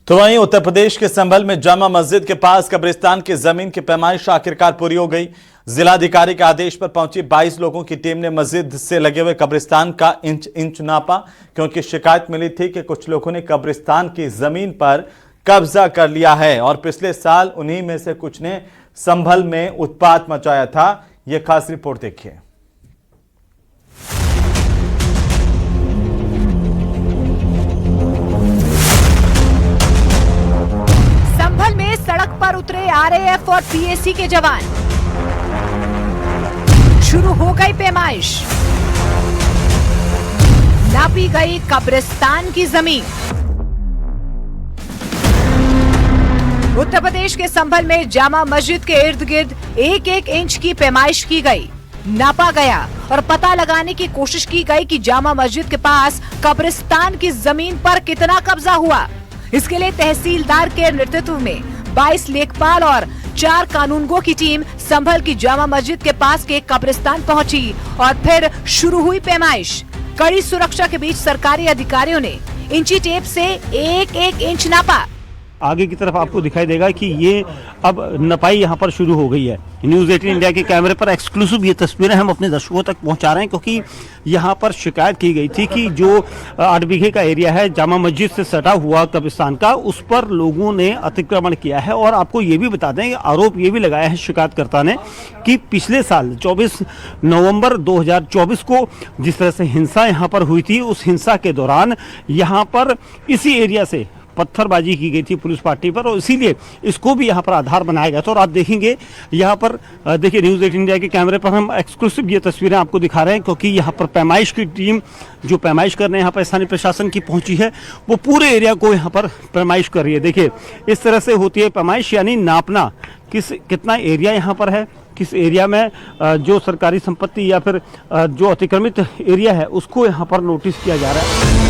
तो वहीं उत्तर प्रदेश के संभल में जामा मस्जिद के पास कब्रिस्तान की जमीन की पैमाइश आखिरकार पूरी हो गई। जिलाधिकारी के आदेश पर पहुंची 22 लोगों की टीम ने मस्जिद से लगे हुए कब्रिस्तान का इंच नापा, क्योंकि शिकायत मिली थी कि कुछ लोगों ने कब्रिस्तान की जमीन पर कब्जा कर लिया है और पिछले साल उन्हीं में से कुछ ने संभल में उत्पात मचाया था। यह खास रिपोर्ट देखिए। सड़क पर उतरे आरएएफ और पीएसी के जवान। शुरू हो गई पैमाइश, नापी गई कब्रिस्तान की जमीन। उत्तर प्रदेश के संभल में जामा मस्जिद के इर्द गिर्द 1-1 इंच की पैमाइश की गई, नापा गया और पता लगाने की कोशिश की गई कि जामा मस्जिद के पास कब्रिस्तान की जमीन पर कितना कब्जा हुआ। इसके लिए तहसीलदार के नेतृत्व में 22 लेखपाल और 4 कानूनगो की टीम संभल की जामा मस्जिद के पास के कब्रिस्तान पहुंची और फिर शुरू हुई पैमाइश। कड़ी सुरक्षा के बीच सरकारी अधिकारियों ने इंची टेप से 1-1 इंच नापा। आगे की तरफ आपको दिखाई देगा कि ये अब नपाई यहाँ पर शुरू हो गई है। न्यूज़ 18 इंडिया के कैमरे पर एक्सक्लूसिव ये तस्वीरें हम अपने दर्शकों तक पहुँचा रहे हैं, क्योंकि यहाँ पर शिकायत की गई थी कि जो 8 बीघे का एरिया है जामा मस्जिद से सटा हुआ कब्रिस्तान का, उस पर लोगों ने अतिक्रमण किया है। और आपको ये भी बता दें, आरोप ये भी लगाया है शिकायतकर्ता ने कि पिछले साल 24 नवंबर 2024 को जिस तरह से हिंसा यहाँ पर हुई थी, उस हिंसा के दौरान यहाँ पर इसी एरिया से पत्थरबाजी की गई थी पुलिस पार्टी पर, और इसीलिए इसको भी यहाँ पर आधार बनाया गया था। और आप देखेंगे यहाँ पर, देखिए न्यूज़ 18 इंडिया के कैमरे पर हम एक्सक्लूसिव ये तस्वीरें आपको दिखा रहे हैं, क्योंकि यहाँ पर पैमाइश की टीम जो पैमाइश करने यहाँ पर स्थानीय प्रशासन की पहुंची है, वो पूरे एरिया को यहाँ पर पैमाइश कर रही है। देखिए इस तरह से होती है पैमाइश, यानी नापना कितना एरिया यहाँ पर है, किस एरिया में जो सरकारी संपत्ति या फिर जो अतिक्रमित एरिया है उसको यहाँ पर नोटिस किया जा रहा है।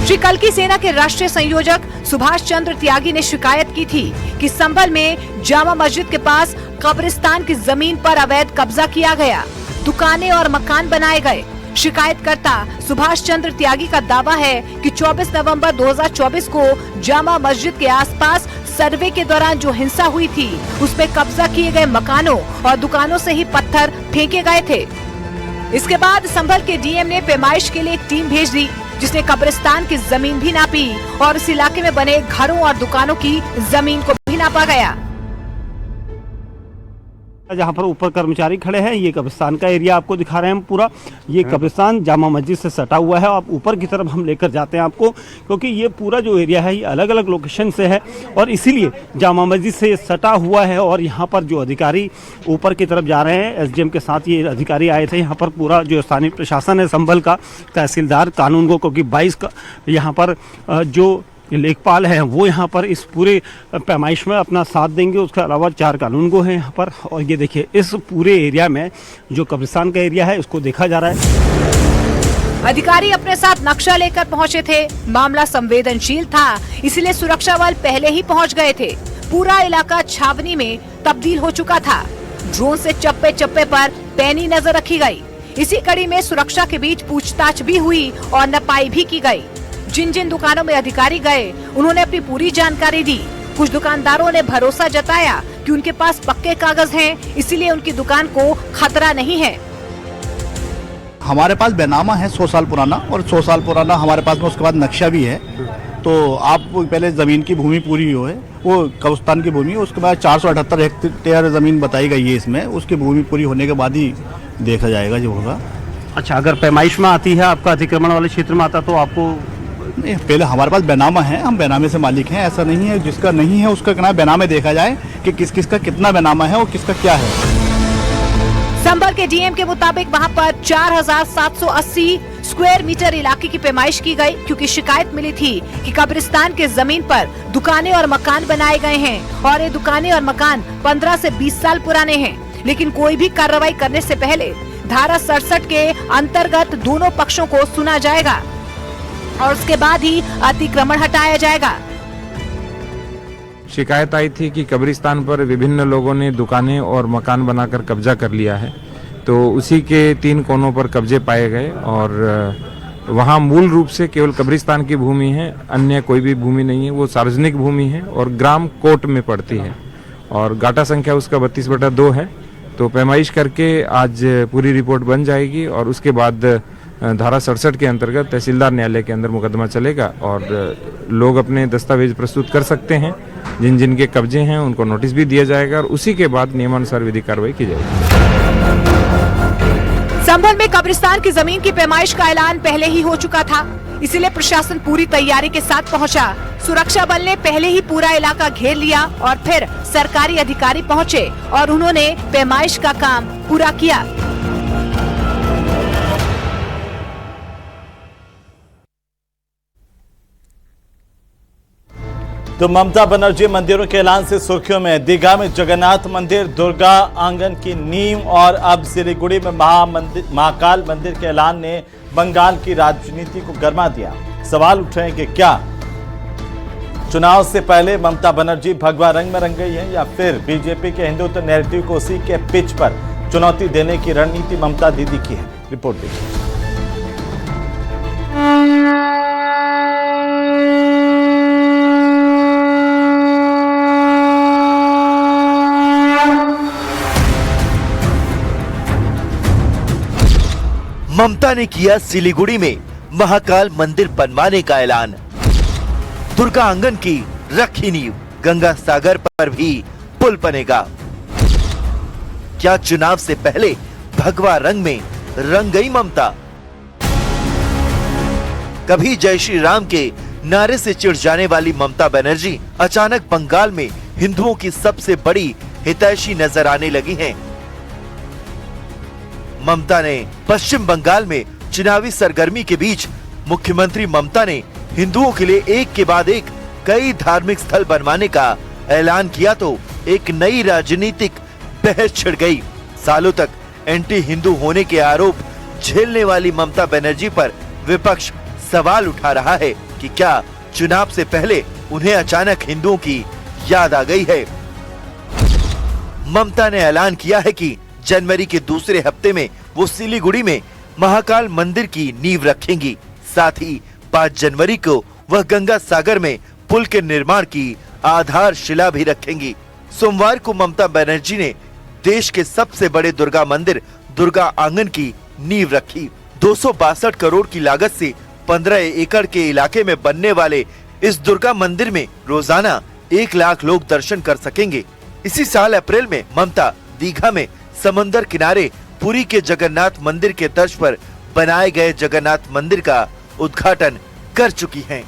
श्री कल्की सेना के राष्ट्रीय संयोजक सुभाष चंद्र त्यागी ने शिकायत की थी कि संभल में जामा मस्जिद के पास कब्रिस्तान की जमीन पर अवैध कब्जा किया गया, दुकानें और मकान बनाए गए। शिकायतकर्ता सुभाष चंद्र त्यागी का दावा है कि 24 नवंबर 2024 को जामा मस्जिद के आसपास सर्वे के दौरान जो हिंसा हुई थी, उसमें कब्जा किए गए मकानों और दुकानों से ही पत्थर फेंके गए थे। इसके बाद संभल के डीएम ने पैमाइश के लिए एक टीम भेज दी, जिसने कब्रिस्तान की जमीन भी नापी और इस इलाके में बने घरों और दुकानों की जमीन को भी नापा गया। जहाँ पर ऊपर कर्मचारी खड़े हैं, ये कब्रिस्तान का एरिया आपको दिखा रहे हैं हम पूरा। ये कब्रिस्तान जामा मस्जिद से सटा हुआ है। आप ऊपर की तरफ हम लेकर जाते हैं आपको, क्योंकि ये पूरा जो एरिया है ये अलग अलग लोकेशन से है और इसीलिए जामा मस्जिद से सटा हुआ है। और यहाँ पर जो अधिकारी ऊपर की तरफ जा रहे हैं, एसडीएम के साथ ये अधिकारी आए थे यहाँ पर, पूरा जो स्थानीय प्रशासन है संभल का, तहसीलदार, कानूनगो, क्योंकि 22 का यहाँ पर जो लेखपाल हैं वो यहाँ पर इस पूरे पैमाइश में अपना साथ देंगे। उसके अलावा 4 कानूनगो हैं यहाँ पर। और ये देखिए इस पूरे एरिया में जो कब्रिस्तान का एरिया है इसको देखा जा रहा है। अधिकारी अपने साथ नक्शा लेकर पहुँचे थे। मामला संवेदनशील था, इसलिए सुरक्षा बल पहले ही पहुँच गए थे। पूरा इलाका छावनी में तब्दील हो चुका था। ड्रोन से चप्पे चप्पे पर पैनी नजर रखी गयी। इसी कड़ी में सुरक्षा के बीच पूछताछ भी हुई और नपाई भी की गयी। जिन जिन दुकानों में अधिकारी गए, उन्होंने अपनी पूरी जानकारी दी। कुछ दुकानदारों ने भरोसा जताया कि उनके पास पक्के कागज हैं, इसीलिए उनकी दुकान को खतरा नहीं है। हमारे पास बैनामा है 100 साल पुराना, और 100 साल पुराना हमारे पास में, उसके बाद नक्शा भी है। तो आप पहले जमीन की भूमि पूरी हो है, वो कब्रिस्तान की भूमि, उसके बाद 478 हेक्टेयर जमीन बताई गई है इसमें। उसकी भूमि पूरी होने के बाद ही देखा जाएगा जो होगा। अच्छा, अगर पैमाइश में आती है, आपका अतिक्रमण वाले क्षेत्र में आता, तो आपको नहीं, पहले हमारे पास बैनामा है, हम बैनामे से मालिक हैं। ऐसा नहीं है जिसका नहीं है उसका कहना है बैनामे देखा जाए कि किस किस का कितना बैनामा है और किसका क्या है। संभल के डीएम के मुताबिक वहां पर 4780 स्क्वायर मीटर इलाके की पैमाइश की गई, क्योंकि शिकायत मिली थी कि कब्रिस्तान के जमीन पर दुकानें और मकान बनाए गए हैं और ये दुकानें और मकान 15 से 20 साल पुराने हैं। लेकिन कोई भी कार्रवाई करने से पहले धारा 67 के अंतर्गत दोनों पक्षों को सुना जाएगा और उसके बाद ही अतिक्रमण हटाया जाएगा। शिकायत आई थी कि कब्रिस्तान पर विभिन्न लोगों ने दुकानें और मकान बनाकर कब्जा कर लिया है, तो उसी के 3 कोनों पर कब्जे पाए गए और वहाँ मूल रूप से केवल कब्रिस्तान की भूमि है, अन्य कोई भी भूमि नहीं है। वो सार्वजनिक भूमि है और ग्राम कोट में पड़ती है और गाटा संख्या उसका 32/2 है। तो पैमाइश करके आज पूरी रिपोर्ट बन जाएगी और उसके बाद धारा 67 के अंतर्गत तहसीलदार न्यायालय के अंदर मुकदमा चलेगा और लोग अपने दस्तावेज प्रस्तुत कर सकते हैं। जिन जिन के कब्जे हैं उनको नोटिस भी दिया जाएगा और उसी के बाद नियमानुसार विधिक कार्रवाई की जाएगी। संभल में कब्रिस्तान की जमीन की पैमाइश का ऐलान पहले ही हो चुका था, इसीलिए प्रशासन पूरी तैयारी के साथ पहुंचा। सुरक्षा बल ने पहले ही पूरा इलाका घेर लिया और फिर सरकारी अधिकारी पहुंचे और उन्होंने पैमाइश का काम पूरा किया। तो ममता बनर्जी मंदिरों के ऐलान से सुर्खियों में। दीघा में जगन्नाथ मंदिर, दुर्गा आंगन की नींव और अब सिलीगुड़ी में महाकाल मंदिर के ऐलान ने बंगाल की राजनीति को गर्मा दिया। सवाल उठ रहे हैं कि क्या चुनाव से पहले ममता बनर्जी भगवा रंग में रंग गई है या फिर बीजेपी के हिंदुत्व नैरेटिव को उसी के पिच पर चुनौती देने की रणनीति ममता दीदी की है। रिपोर्ट देखिए। ममता ने किया सिलीगुड़ी में महाकाल मंदिर बनवाने का ऐलान। दुर्गा आंगन की रखी नींव, गंगा सागर पर भी पुल बनेगा। क्या चुनाव से पहले भगवा रंग में रंग गई ममता? कभी जय श्री राम के नारे से चिढ़ जाने वाली ममता बनर्जी अचानक बंगाल में हिंदुओं की सबसे बड़ी हितैषी नजर आने लगी हैं। ममता ने पश्चिम बंगाल में चुनावी सरगर्मी के बीच मुख्यमंत्री ममता ने हिंदुओं के लिए एक के बाद एक कई धार्मिक स्थल बनवाने का ऐलान किया तो एक नई राजनीतिक बहस छिड़ गई। सालों तक एंटी हिंदू होने के आरोप झेलने वाली ममता बनर्जी पर विपक्ष सवाल उठा रहा है कि क्या चुनाव से पहले उन्हें अचानक हिंदुओं की याद आ गई है। ममता ने ऐलान किया है कि जनवरी के दूसरे हफ्ते में वो सिलीगुड़ी में महाकाल मंदिर की नींव रखेंगी। साथ ही 5 जनवरी को वह गंगा सागर में पुल के निर्माण की आधारशिला भी रखेंगी। सोमवार को ममता बनर्जी ने देश के सबसे बड़े दुर्गा मंदिर दुर्गा आंगन की नींव रखी। 262 करोड़ की लागत से 15 एकड़ के इलाके में बनने वाले इस दुर्गा मंदिर में रोजाना 1 लाख लोग दर्शन कर सकेंगे। इसी साल अप्रैल में ममता दीघा में समंदर किनारे पुरी के जगन्नाथ मंदिर के तर्ज पर बनाए गए जगन्नाथ मंदिर का उद्घाटन कर चुकी हैं।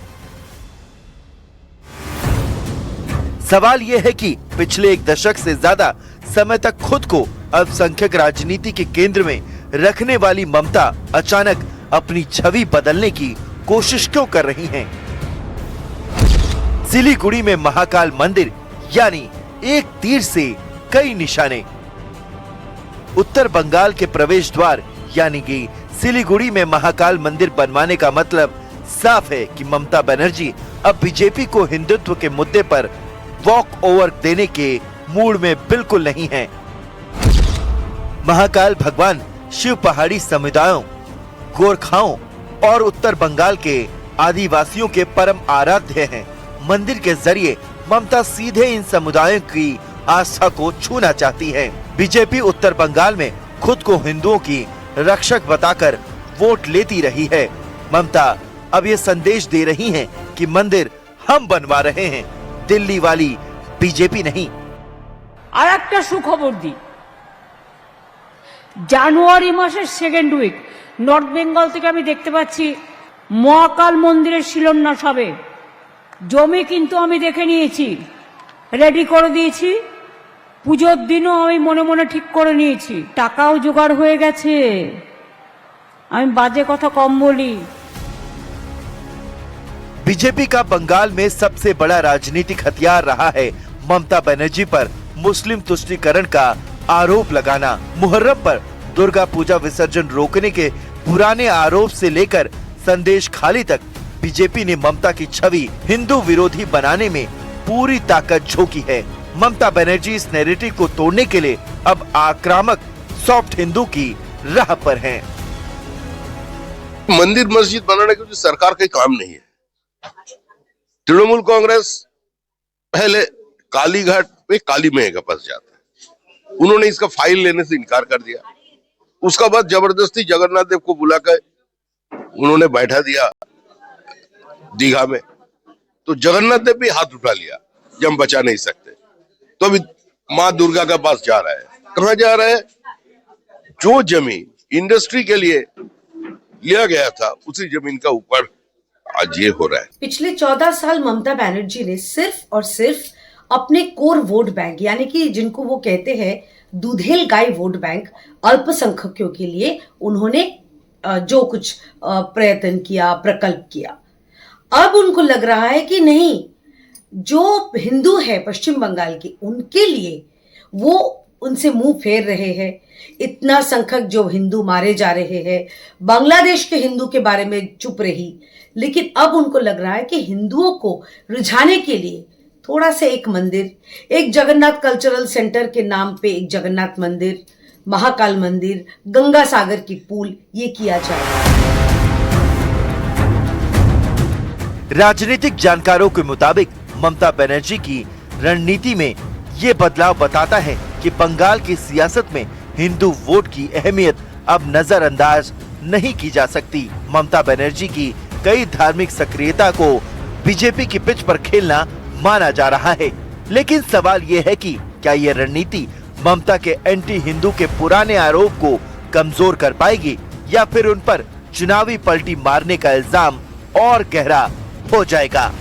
सवाल यह है कि पिछले 1 दशक से ज्यादा समय तक खुद को अल्पसंख्यक राजनीति के केंद्र में रखने वाली ममता अचानक अपनी छवि बदलने की कोशिश क्यों कर रही हैं? सिलीगुड़ी में महाकाल मंदिर यानी एक तीर से कई निशाने। उत्तर बंगाल के प्रवेश द्वार यानी कि सिलीगुड़ी में महाकाल मंदिर बनवाने का मतलब साफ है कि ममता बनर्जी अब बीजेपी को हिंदुत्व के मुद्दे पर वॉक ओवर देने के मूड में बिल्कुल नहीं है। महाकाल भगवान शिव पहाड़ी समुदायों, गोरखाओं और उत्तर बंगाल के आदिवासियों के परम आराध्य हैं। मंदिर के जरिए ममता सीधे इन समुदायों की आस्था को छूना चाहती है। बीजेपी उत्तर बंगाल में खुद को हिंदुओं की रक्षक बताकर वोट लेती रही है। ममता अब ये संदेश दे रही हैं कि मंदिर हम बनवा रहे हैं, दिल्ली वाली बीजेपी नहीं। আর একটা সুখবর দি, জানুয়ারি মাসের সেকেন্ড উইক নর্থ বেঙ্গল থেকে আমি দেখতে পাচ্ছি মহাকাল মন্দিরের শিলান্যাস হবে। জমি কিন্তু আমি দেখে নিয়েছি, রেডি করে দিয়েছি। পুজোর দিনও আমি মনে মনে ঠিক করে নিয়েছি, টাকাও জোগাড় হয়ে গেছে। আমি বাজে কথা কম বলি। बीजेपी का बंगाल में सबसे बड़ा राजनीतिक हथियार रहा है ममता बनर्जी पर मुस्लिम तुष्टीकरण का आरोप लगाना। मुहर्रम पर दुर्गा पूजा विसर्जन रोकने के पुराने आरोप से लेकर संदेश खाली तक बीजेपी ने ममता की छवि हिंदू विरोधी बनाने में पूरी ताकत झोंकी है। ममता बनर्जी इस नैरेटिव को तोड़ने के लिए अब आक्रामक सॉफ्ट हिंदू की राह पर हैं। मंदिर मस्जिद बनाने के सरकार का काम नहीं है। तृणमूल कांग्रेस पहले कालीघाट पे काली मैया के पास जाता है, उन्होंने इसका फाइल लेने से इनकार कर दिया। उसका बाद जबरदस्ती जगन्नाथ देव को बुलाकर उन्होंने बैठा दिया दीघा में, तो जगन्नाथ देव भी हाथ उठा लिया कि हम बचा नहीं सकते। तो अभी माँ दुर्गा के पास जा रहा है। कहाँ जा रहा है? जो जमीन इंडस्ट्री के लिए लिया गया था उसी जमीन का ऊपर आज ये हो रहा है। पिछले 14 साल ममता बनर्जी ने सिर्फ और सिर्फ अपने कोर वोट बैंक, यानी कि जिनको वो कहते हैं दूधेल गाय वोट बैंक, अल्पसंख्यकों के लिए उन्होंने जो कुछ प्रयत्न किया, प्रकल्प किया। अब उनको लग रहा है कि नहीं, जो हिंदू है पश्चिम बंगाल के, उनके लिए वो उनसे मुंह फेर रहे हैं। इतना संख्यक जो हिंदू मारे जा रहे हैं, बांग्लादेश के हिंदू के बारे में चुप रही, लेकिन अब उनको लग रहा है कि हिंदुओं को रुझाने के लिए थोड़ा सा एक मंदिर, एक जगन्नाथ कल्चरल सेंटर के नाम पे एक जगन्नाथ मंदिर, महाकाल मंदिर, गंगा सागर की पुल, ये किया जाए। राजनीतिक जानकारों के मुताबिक ममता बनर्जी की रणनीति में ये बदलाव बताता है कि बंगाल की सियासत में हिंदू वोट की अहमियत अब नजरअंदाज नहीं की जा सकती। ममता बनर्जी की कई धार्मिक सक्रियता को बीजेपी की पिच पर खेलना माना जा रहा है, लेकिन सवाल ये है कि क्या ये रणनीति ममता के एंटी हिंदू के पुराने आरोप को कमजोर कर पाएगी या फिर उन पर चुनावी पलटी मारने का इल्जाम और गहरा हो जाएगा।